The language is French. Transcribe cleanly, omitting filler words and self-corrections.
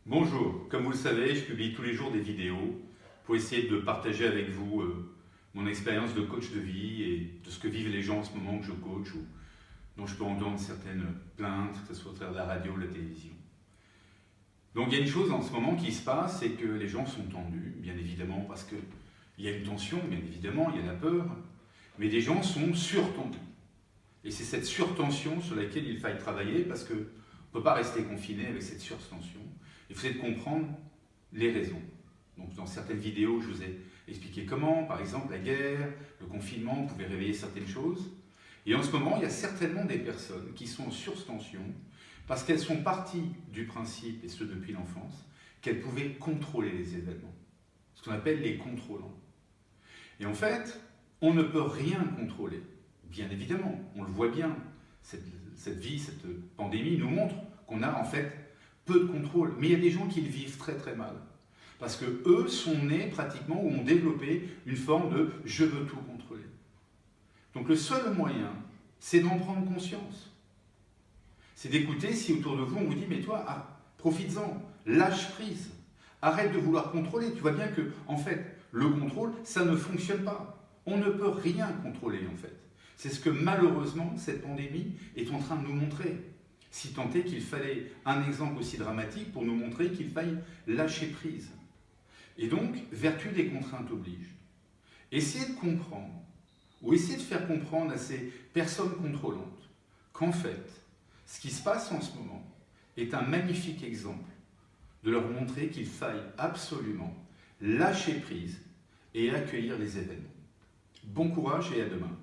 Bonjour, comme vous le savez, je publie tous les jours des vidéos pour essayer de partager avec vous mon expérience de coach de vie et de ce que vivent les gens en ce moment que je coach ou dont je peux entendre certaines plaintes, que ce soit au travers de la radio ou de la télévision. Donc il y a une chose en ce moment qui se passe, c'est que les gens sont tendus, bien évidemment, parce qu'il y a une tension, bien évidemment, il y a la peur, mais les gens sont surtendus. Et c'est cette surtension sur laquelle il faille travailler parce qu'on ne peut pas rester confiné avec cette surtension. Il faut essayer de comprendre les raisons. Donc dans certaines vidéos, je vous ai expliqué comment, par exemple la guerre, le confinement pouvait réveiller certaines choses. Et en ce moment, il y a certainement des personnes qui sont en surtension parce qu'elles sont parties du principe, et ce depuis l'enfance, qu'elles pouvaient contrôler les événements. Ce qu'on appelle les contrôlants. Et en fait, on ne peut rien contrôler. Bien évidemment, on le voit bien. Cette vie, cette pandémie nous montre qu'on a en fait peu de contrôle. Mais il y a des gens qui le vivent très très mal. Parce que eux sont nés pratiquement ou ont développé une forme de « je veux tout contrôler ». Donc le seul moyen, c'est d'en prendre conscience. C'est d'écouter si autour de vous on vous dit « mais toi, profites-en, lâche prise, arrête de vouloir contrôler ». Tu vois bien que, en fait, le contrôle, ça ne fonctionne pas. On ne peut rien contrôler en fait. C'est ce que malheureusement cette pandémie est en train de nous montrer. Si tant est qu'il fallait un exemple aussi dramatique pour nous montrer qu'il faille lâcher prise. Et donc, vertu des contraintes oblige. Essayez de comprendre, ou essayez de faire comprendre à ces personnes contrôlantes qu'en fait, ce qui se passe en ce moment est un magnifique exemple de leur montrer qu'il faille absolument lâcher prise et accueillir les événements. Bon courage et à demain.